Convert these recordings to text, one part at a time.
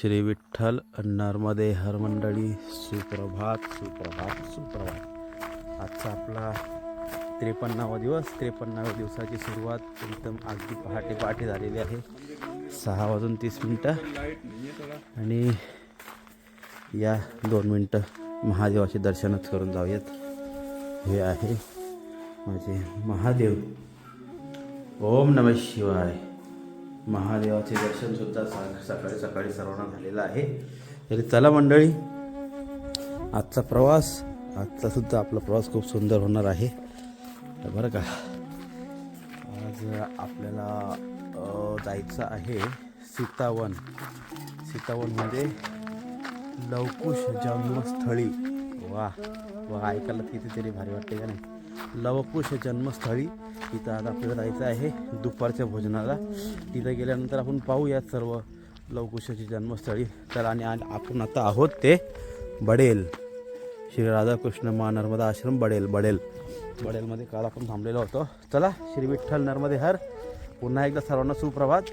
श्री विठ्ठल नर्मदे हर मंडळी, सुप्रभात सुप्रभात सुप्रभात. आजचा आपला 53वा दिवस. 53व्या दिवसाची सुरुवात एकदम अगदी पहाटे झालेली आहे. 6:30 आणि या 2 मिनटं महादेवाचे दर्शनच करून जाऊयात. हे आहे माझे महादेव. ओम नमः शिवाय. महादेवाचे दर्शनसुद्धा सकाळी सकाळी सर्वांना झालेलं आहे. तरी चला मंडळी, आजचा सुद्धा आपला प्रवास खूप सुंदर होणार आहे बरं का. आज आपल्याला जायचं आहे सीतावन. सीतावन म्हणजे लवकुश जन्मस्थळी. वा वा, ऐकायला कितीतरी भारी वाटते का नाही. लवकुश जन्मस्थळी तिथं आज आपल्याला जायचं आहे दुपारच्या भोजनाला. तिथं गेल्यानंतर आपण पाहूयात सर्व लवकुशाची जन्मस्थळी. तर आणि आपण आता आहोत ते बडेल, श्री राधाकृष्ण मा नर्मदा आश्रम बडेलमध्ये काल आपण थांबलेलो होतो. चला, श्री विठ्ठल नर्मदे हर. पुन्हा एकदा सर्वांना सुप्रभात.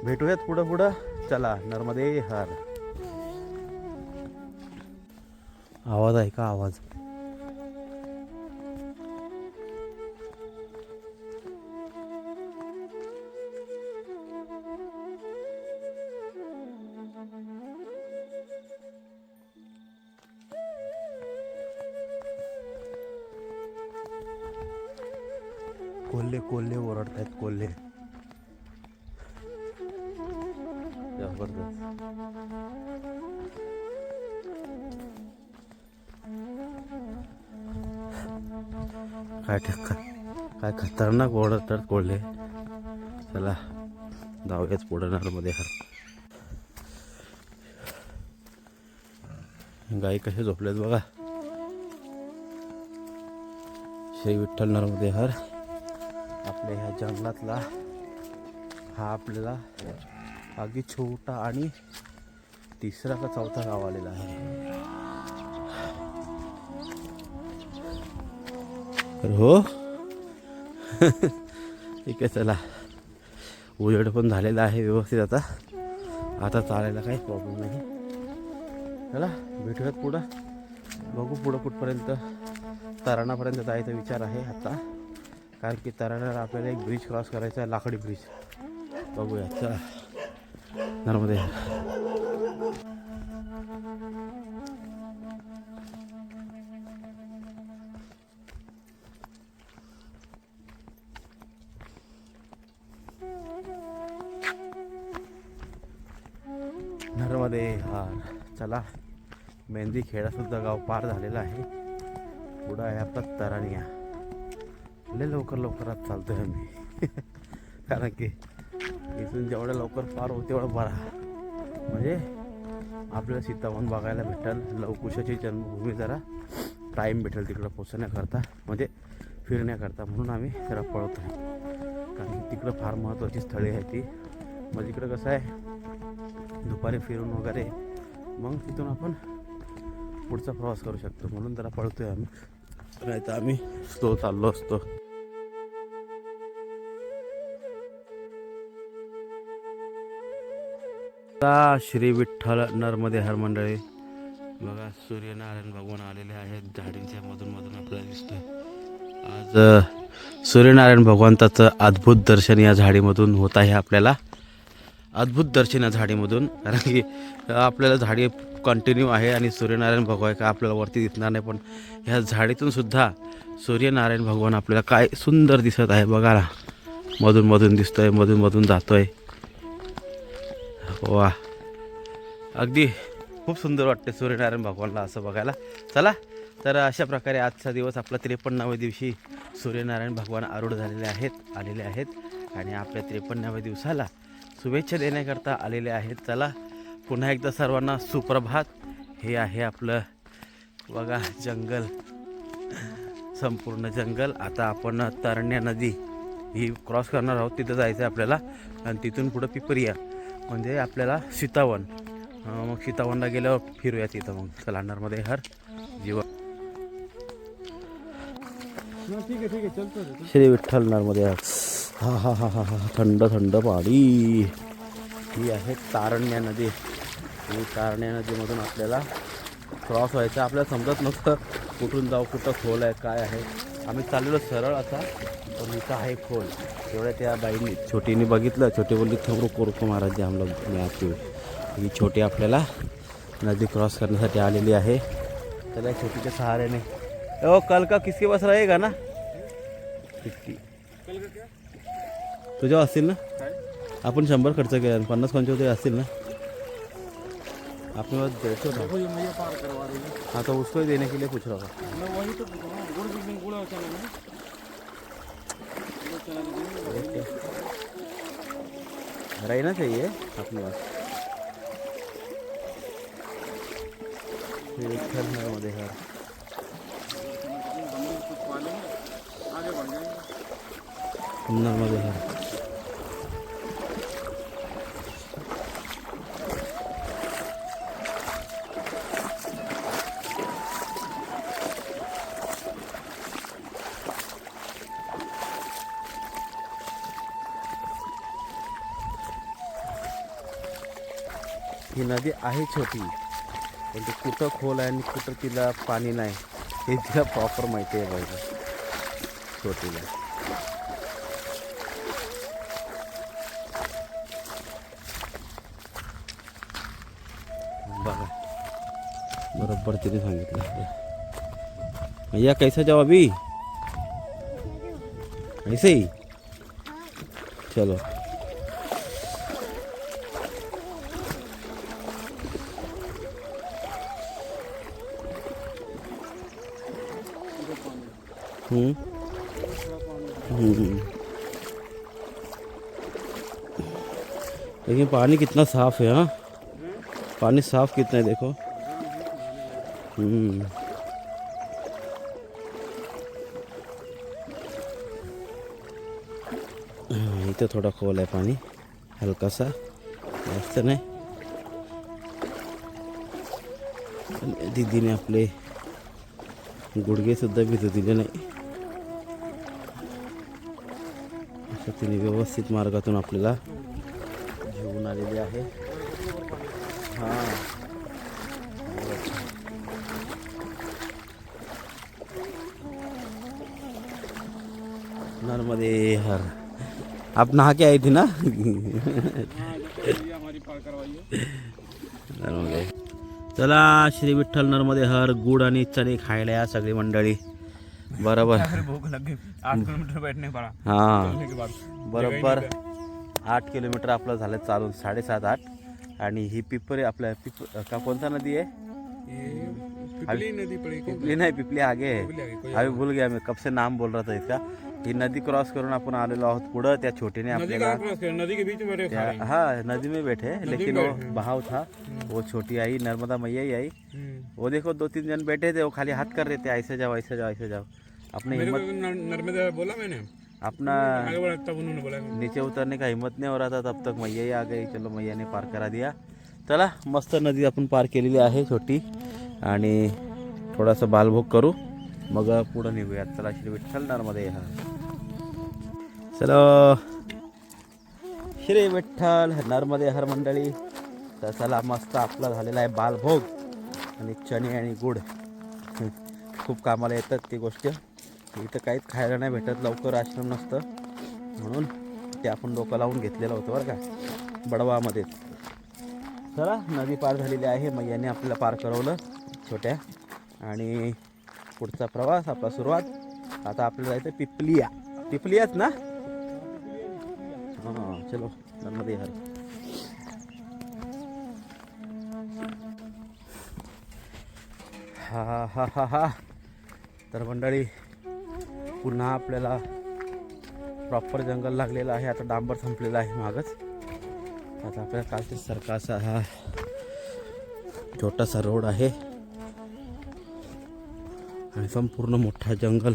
भेटूयात पुढं. चला, नर्मदे हर. आवाज आहे का? आवाज कोल्हे ओरडतायत. कोल्हे जबरदस्त. काय खतरनाक ओरडतात कोल्हे. चला जाऊयाच पुढे नर्मदे हर. गाई कसे झोपलेत बघा. श्री विठ्ठल नर्मदे हर. आपल्या ह्या जंगलातला हा आपल्याला अगदी छोटा आणि 3रा का 4था गाव आलेला आहे. हो ठीक आहे. चला, उजेड पण झालेला आहे व्यवस्थित. आता चालायला काही प्रॉब्लेम नाही. चला भेटूयात पुढं. बघू पुढं कुठपर्यंत. तराणापर्यंत जायचा विचार आहे आता, कारण की तराण्याला आपल्याला एक ब्रिज क्रॉस करायचा आहे, लाकडी ब्रिज. बघूया. चला नर्मदे. नर्मदे हार. चला, मेहंदी खेळासुद्धा गाव पार झालेला आहे. पुढं आहे आपला तराणिया. लय लवकरात चालतोय आम्ही कारण की इथून जेवढ्या लवकर पार होते तेवढं बरा. म्हणजे आपल्याला सीतावन बघायला भेटेल. लवकुशाची जन्मभूमी. जरा टाईम भेटेल तिकडं पोचण्याकरता, म्हणजे फिरण्याकरता. म्हणून आम्ही जरा पळतो आहे, कारण की तिकडं फार महत्त्वाची स्थळे आहेत ती. मग तिकडं कसं आहे, दुपारी फिरून वगैरे मग तिथून आपण पुढचा प्रवास करू शकतो. म्हणून जरा पळतोय आम्ही, नाही तर आम्ही स्लो चाललो असतो. श्री विठ्ठल नर्मदे हर मंडळी. बघा, सूर्यनारायण भगवान आलेले आहेत झाडींच्या मधून आपल्याला दिसतोय. आज सूर्यनारायण भगवंताचं अद्भुत दर्शन या झाडीमधून होत आहे आपल्याला. अद्भुत दर्शन या झाडीमधून, कारण की आपल्याला झाडी कंटिन्यू आहे आणि सूर्यनारायण भगवान का आपल्याला वरती दिसणार नाही, पण ह्या झाडीतून सुद्धा सूर्यनारायण भगवान आपल्याला काय सुंदर दिसत आहे बघा ना. मधून दिसतोय, मधून जातोय. वा, अगदी खूप सुंदर वाटते सूर्यनारायण भगवानला असं बघायला. चला, तर अशा प्रकारे आजचा दिवस आपला 53व्या दिवशी सूर्यनारायण भगवान आरूढ आलेले आहेत आणि आपल्या 53व्या दिवसाला शुभेच्छा देण्याकरता आलेले आहेत. चला, पुन्हा एकदा सर्वांना सुप्रभात. हे आहे आपलं बघा जंगल, संपूर्ण जंगल. आता आपण तरण्या नदी ही क्रॉस करणार आहोत. तिथं जायचं आहे आपल्याला आणि तिथून पुढं पिपरिया म्हणजे आपल्याला सीतावन. मग सीतावनला गेल्यावर फिरूया तिथं. मग चला, नर्मदे हर जीवन. ठीक आहे चलतो. श्री विठ्ठल नर्मदे हर. हा थंड पाणी. ही आहे तारण्या नदी. ही कारण्या नदीमधून आपल्याला क्रॉस व्हायचं. आपल्याला समजत नव्हतं कुठून जाऊ, कुठं खोल आहे काय आहे. आम्ही चाललेलो सरळ असा, पण इथं आहे खोल. तेवढ्या त्या बाईंनी छोटीने बघितलं. छोटी बोलली थोडं कोरको महाराज जे आम्हाला मी आती. ही छोटी आपल्याला नदी क्रॉस करण्यासाठी आलेली आहे. त्याला छोटीच्या सहाऱ्याने ओ कल का किसके पास रहेगा ना 50 तुझ्या असतील ना. आपण 100 खर्च केला, 50-55 तरी असतील ना. अपने पास 150 था. हाँ तो उसको ही देने के लिए पूछ रहा था. रहना चाहिए अपने पास. मध्ये हर नर्मदे हर ही नदी आहे छोटी, पण ती कुठं खोल आहे आणि कुठं तिला पाणी नाही हे तिला प्रॉपर माहिती आहे पाहिजे छोटीला. बघा बरोबर तिने सांगितलं. भैया कैसा जाओ अभी ऐसे ही चलो. लेकिन पानी कितना साफ है. हाँ पानी साफ कितना है देखो. इथं थोडा खोल आहे पाणी हलकासा, जास्त नाही. दीदीने आपले गुडघे सुद्धा भिजू दिले नाही. असं तिने व्यवस्थित मार्गातून आपल्याला घेऊन आलेली आहे. हां नर्मदे हर. आप नहा के आई थी ना. नर्मदे. चला श्री विठ्ठल नर्मदे हर. गुड आणि चणे खायला या सगळी मंडळी. बरोबर. भूख लग गई. 8 किलोमीटर बैठने पड़ा. हां बरोबर 8 किलोमीटर आपलं झालं चालून 7.5-8. आणि ही पिपरी आपल्या का कोणता नदी आहे. पिपली नदी पड़ी. पिपली नाही, पिपली आगे है. अभी भूल गया मैं कब से नाम बोल रहा था इसका. ही नदी क्रॉस करून आपण आलेलो आहोत पुढं. त्या छोटीने आपल्याला नदी के बीच में बैठे. हाँ नदी में बैठे, लेकिन वो बहाव था. वो छोटी आई नर्मदा मैया ही आई. वो देखो 2-3 जन बैठे थे, वो खाली हाथ कर रहे थे ऐसे जाओ ऐसे जाओ ऐसे जाओ. अपने हिम्मत नर्मदा बोला मैंने अपना तब उन्होंने बोला नीचे उतरने का हिम्मत नहीं हो रहा था. तब तक मैया ही आ गई. चलो मैया ने पार करा दिया. चला मस्त नदी आपण पार केलेली आहे छोटी. आणि थोडासा बालभोग करू मग पुढं निघूयात. चला श्री विठ्ठल नर्मदे हर. चलो श्री विठ्ठल नर्मदे हर मंडळी. तर चला मस्त आपला झालेला आहे बालभोग आणि चणे आणि गुड. खूप कामाला येतात ती गोष्ट. इथं काहीच खायला नाही भेटत, लवकर आश्रम नसतं म्हणून ते आपण डोकं लावून घेतलेलं होतं बरं का बडवामध्ये. चला नदी पार झालेली आहे. मग याने आपल्याला पार करवलं छोट्या. आणि पुढचा प्रवास आपला सुरुवात. आता आपल्याला जायचं पिपलिया. पिपलियाच ना. हां चलो नर्मदे हर. हा हा हा हा. तर मंडळी पुन्हा आपल्याला प्रॉपर जंगल लागलेलं आहे. आता डांबर संपलेलं आहे मागच. आता आपल्याला कालच्या सारखा असा हा छोटासा रोड आहे आणि संपूर्ण मोठा जंगल.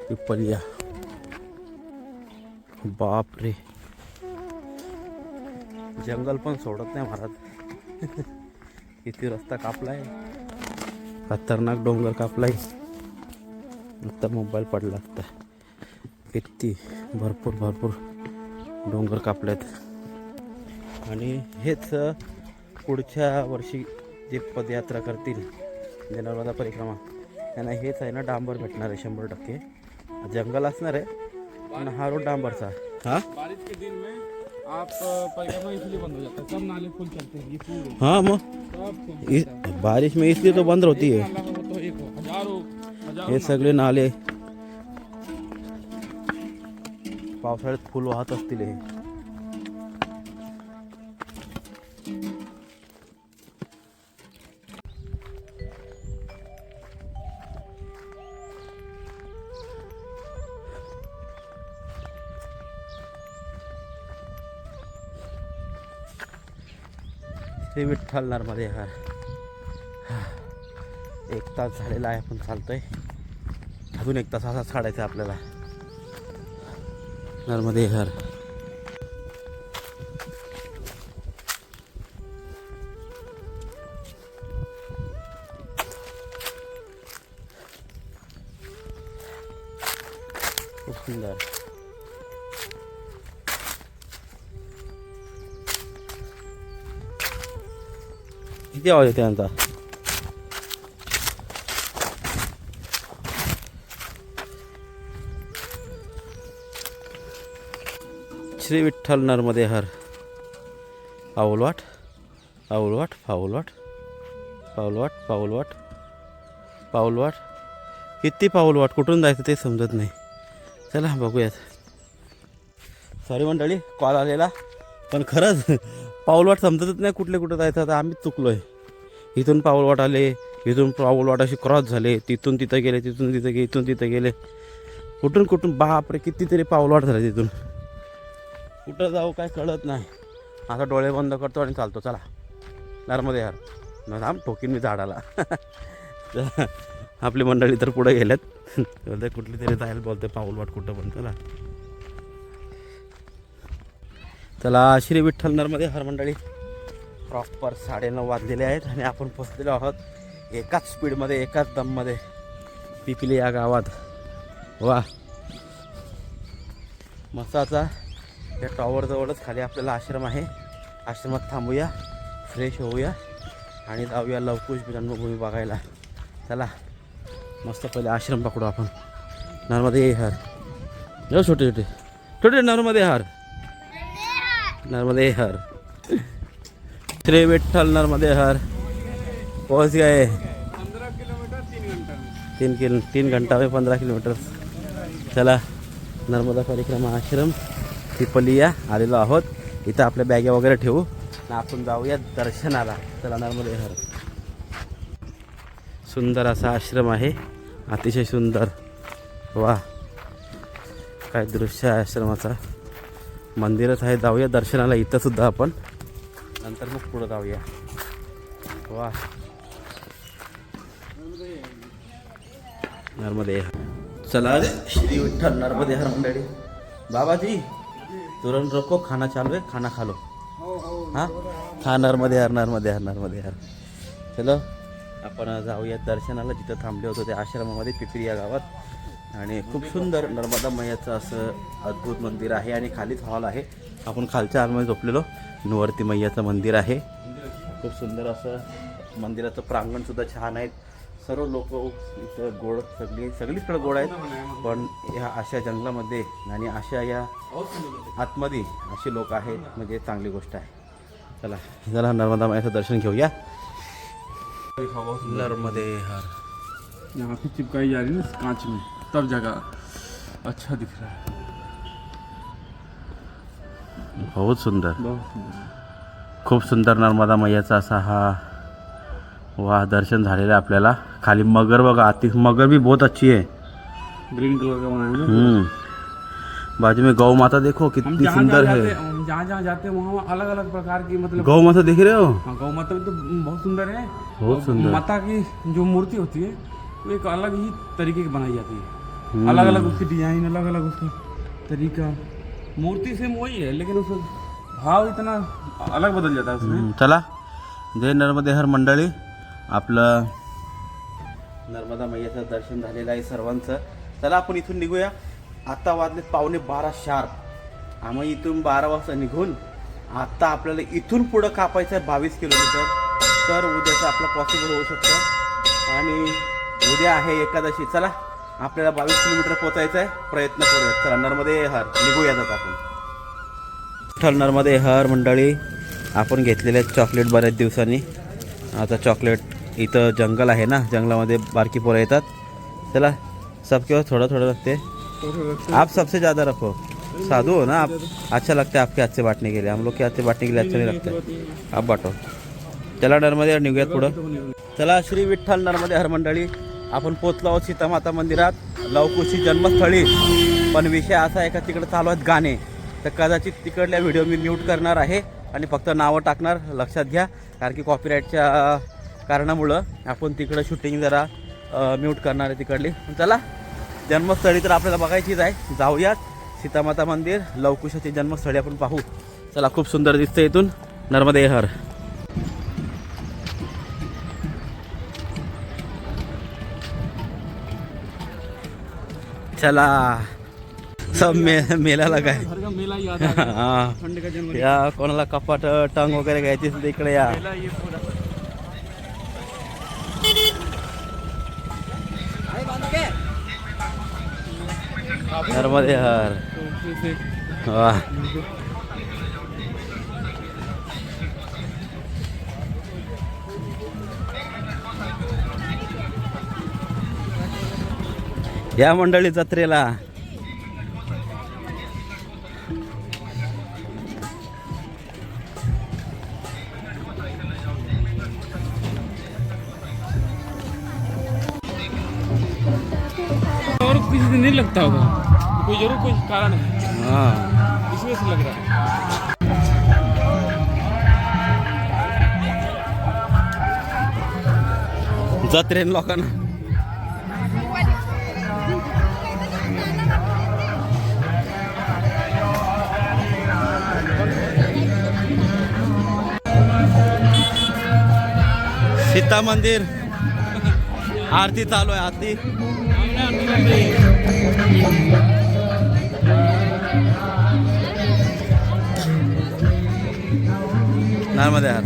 पिपलिया बाप रे. जंगल पण सोडत नाही महाराज. किती रस्ता कापलाय, खतरनाक डोंगर कापलाय. नुसता मोबाईल पडला असता. किती भरपूर भरपूर डोंगर कापलेत आणि हेच पुढच्या वर्षी जे पदयात्रा करतील जे नर्मदा परिक्रमा त्यांना हेच आहे ना डांबर भेटणार आहे 100%. जंगल असणार आहे पण हा रोड डांबरचा. हाँ बारिश के दिन में आप परिक्रमा इसलिए बंद हो जाता है, सब नाले फुल चलते हैं, ये फुल हाँ मग सब फुल बारिश में इसलिए तो बंद होती है. नाला हो तो एक हो, हजारों हे सगळे नाले पावसाळ्यात फुल वाहत असतील हे. श्री विठ्ठल नर्मदे हर. 1 तास झालेला आहे आपण चालतोय. अजून 1 तास असाच काढायचा आहे आपल्याला. नर्मदे हर. खूप सुंदर. किती आवाज येते यांचा. श्री विठ्ठल नर्मदे हर. पाऊलवाट पाऊलवाट पाऊलवाट पाऊलवाट पाऊलवाट पाऊलवाट. किती पाऊलवाट कुठून जायचं ते समजत नाही. चला बघूयात. सॉरी मंडळी कॉल आलेला पण खरंच पाऊलवाट समजतच नाही कुठले कुठं जायचं. आता आम्हीच चुकलो आहे. इथून पाऊलवाट आले, इथून पाऊलवाट अशी क्रॉस झाले, तिथून तिथं गेले, तिथून तिथं गेले, इथून तिथं गेले, कुठून कुठून बापरे कितीतरी पाऊलवाट झाले. तिथून कुठं जाऊ काय कळत नाही. आता डोळे बंद करतो आणि चालतो. चला नर्मदे हर. न थांब ठोकीन मी झाडाला. आपली मंडळी तर पुढे गेल्यात. बोलते कुठली तरी जायला बोलते पाऊलवाट कुठं पण. चला चला श्री विठ्ठल नर्मदे हर मंडळी. प्रॉपर 9:30 वाजलेले आहेत आणि आपण पोचलेलो आहोत एकाच स्पीडमध्ये एकाच दममध्ये पिपली या गावात. वा मसाचा या टॉवरजवळच खाली आपल्याला आश्रम आहे. आश्रमात थांबूया, फ्रेश होऊया आणि जाऊया लवकुश जन्मभूमी बघायला. चला मस्त पहिले आश्रम पकडू आपण. नर्मदे हर. जाऊ छोटे छोटे छोटे नर्मदे हर. नर्मदे हर. श्री विठ्ठल नर्मदे हर. पहुंच गए. 15 किलोमीटर 3 घंटा में. 3 घंटा में 15 किलोमीटर. चला नर्मदा परिक्रमा आश्रम पिपलिया आलेलो आहोत. इथं आपल्या बॅगा वगैरे ठेवू आणि आपण जाऊया दर्शनाला. चला नर्मदे हर. सुंदर असा आश्रम आहे, अतिशय सुंदर. वा काय दृश्य आहे आश्रमाचा. मंदिरच आहे. जाऊया दर्शनाला इथं सुद्धा आपण, नंतर मग पुढं जाऊया. वा नर्मदे हर. चला श्री विठ्ठल नर्मदे हर मंडळी. बाबाजी तुरंत रखो, खाना चालू है, खाना खा लो. हाँ हाँ नर्मदे हर नर्मदे हर नर्मदे हर. चलो आपण जाऊया दर्शनाला. जिथं थांबले होतो त्या आश्रमामध्ये पिपरी या गावात. आणि खूप सुंदर नर्मदा मैयाचं असं अद्भुत मंदिर आहे आणि खालीच हॉल आहे. आपण खालच्या हॉलमध्ये झोपलेलो. वरती मैयाचं मंदिर आहे. खूप सुंदर असं मंदिराचं प्रांगणसुद्धा छान आहे. सर्व लोक इथं गोड सगळीकडे गोड आहेत. पण ह्या अशा जंगलामध्ये आणि अशा या आतमध्ये असे लोक आहेत म्हणजे चांगली गोष्ट आहे. चला जरा नर्मदा मैयाचं दर्शन घेऊया. नर्मदे हर. यहाँ पे चिपकाई जा रही है ना कांच में, तब जगह अच्छा दिख रहा है. बहुत सुंदर. बहुत सुंदर. खूप सुंदर नर्मदा मैयाचा असा हा वा दर्शन झालेलं आहे आपल्याला. खाली मगर बघा. आती मगर भी बहुत अच्छी है. ग्रीन कलर का बनाया है ना. बाजू में गौ माता देखो कितनी सुंदर है. जहाँ जहाँ जाते हैं वहाँ अलग अलग प्रकार की मतलब गौ माता देख रहे हो. हाँ, गौ माता भी तो बहुत सुंदर है. बहुत सुंदर. माता की जो मूर्ति होती है वो एक अलग ही तरीके की बनाई जाती है. अलग अलग उसकी डिजाइन, अलग अलग उसका तरीका. मूर्ति सेम वही है लेकिन उसका भाव इतना अलग बदल जाता है उसमें. चला जय नर्मदे हर मंडळी. आपलं नर्मदा मैयाचं दर्शन झालेलं आहे सर्वांचं. चला आपण इथून निघूया. आता वाजले 11:15 शार्प आम्ही इथून 12 वाजता निघून आत्ता आपल्याला इथून पुढं कापायचं आहे 22 किलोमीटर. तर उद्याचं आपलं पॉसिबल होऊ शकतं. आणि उद्या आहे एकादशी. चला आपल्याला 22 किलोमीटर पोचायचं आहे, प्रयत्न करूयात. चला नर्मदे हर निघूयात आता आपण. विठ्ठल नर्मदे हर मंडळी, आपण घेतलेले आहेत चॉकलेट बऱ्याच दिवसांनी. आता चॉकलेट इथं जंगल आहे ना, जंगलामध्ये बारकी पोरं येतात. चला सबके थोड़ा थोड़ा रखते, आप सबसे ज़्यादा रखो. साधु हो ना आप, अच्छा लगता है आपके हाथ से बांटने के लिए. हम लोग के हाथ से बांटने के लिए अच्छा नहीं लगता है, आप बांटो. चला नर्मदे निघूयात पुढं. चला श्री विठ्ठल नर्मदे हर मंडळी, आपण पोचलो आहोत सीतामाता मंदिरात, लवकुशची जन्मस्थळी. पण विषय असा आहे का तिकडे चालू आहेत गाणे, तर कदाचित तिकडल्या व्हिडिओ मी म्यूट करणार आहे आणि फक्त नावं टाकणार. लक्षात घ्या, कारण की कॉपीराईटच्या कारणामुळं आपण तिकडं शूटिंग जरा म्यूट करणार आहे तिकडली. चला जन्मस्थळी तर आपल्याला बघायचीच आहे, जाऊयात. सीतामाता मंदिर लवकुशाची जन्मस्थळी आपण पाहू. चला खूप सुंदर दिसतं इथून. नर्मदे हर. चला सब मेला लगाय. घर का मेला याद आ गया. हा ठंड का जनवरी या कोणाला कपाट टंग वगैरे घ्यायची असेल तर इकडे या. मेला ये पूरा. नर्मदे हर. वाह या मंडळी जत्रेला. और किसी दिन नहीं लगता होगा, कोई जरूर कोई कारण है, हां इस वजह से लग रहा है. जत्रेन लोकांना सीता मंदिर आरती चालू आहे. आरती नर्मदे हर.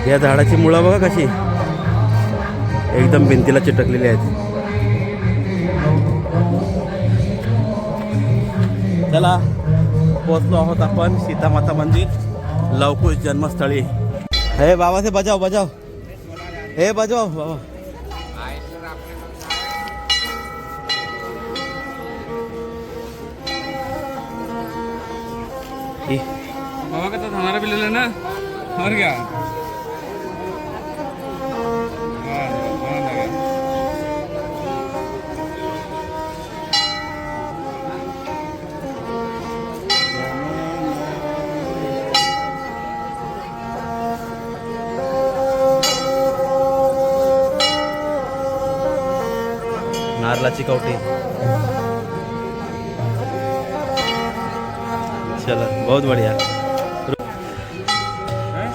या झाडाची मुळं बघा कशी एकदम भिंतीला चिटकलेली आहेत. चला पोचलो आहोत आपण सीतामाता मंदिर लवकुश जन्मस्थळी. हे बाबा से बजाव बजाव, हे बजाव बाबा. बाबा का तो हमारा भी ले लेना. और क्या नारळाची कवटी. चलो बहुत बढ़िया.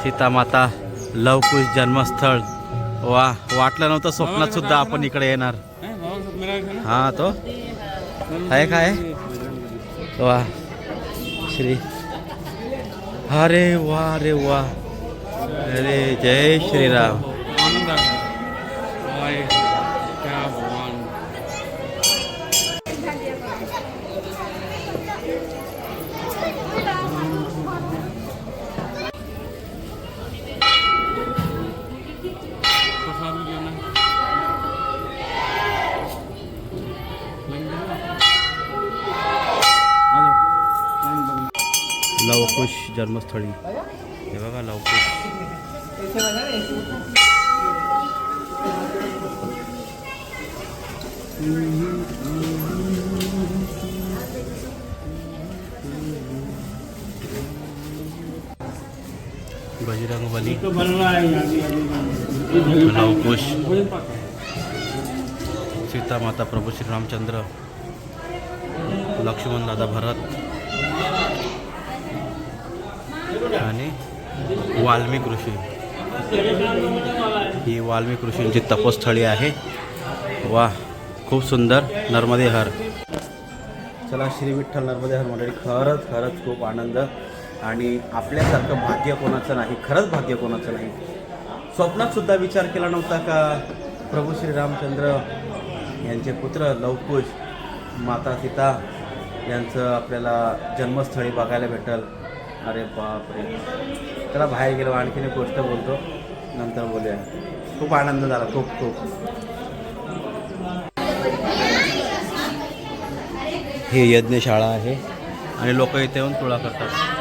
सीतामाता लवकुश जन्मस्थळ. वा वाटलं नव्हतं स्वप्नात सुद्धा आपण इकडे येणार. बाबा के साथ मेरा है ना. हा तो आहे काय. वा श्री अरे वा रे वा. अरे जय श्रीराम. आनंद आ गया. वाह, क्या भगवान. प्रसाद भी लेना है. आ जाओ. लवकुश जन्मस्थळी. हे बघा लवकुश. बजरंगबली लवकुश. सीतामाता प्रभू श्रीरामचंद्र, लक्ष्मण दादा भरत आणि वाल्मिक ऋषी. ही वाल्मिक ऋषींची तपोस्थळी आहे. वा, खूप सुंदर नर्मदे हर. चला, श्री विठ्ठल नर्मदे हर मंडळी, खरंच खूप आनंद. आणि आपल्यासारखं भाग्य कोणाचं नाही, खरंच भाग्य कोणाचं नाही. स्वप्नात सुद्धा विचार केला नव्हता का प्रभू श्री रामचंद्र यांचे पुत्र लवकुश, माता सीता यांचं आपल्याला जन्मस्थळी बघायला भेटल. अरे बापरे. चला बाहेर गेलो, आणखीन एक गोष्ट बोलतो, नंतर बोलूया. खूप आनंद झाला, खूप. ही यज्ञशाळा आहे आणि लोक इथे येऊन तुळा करतात.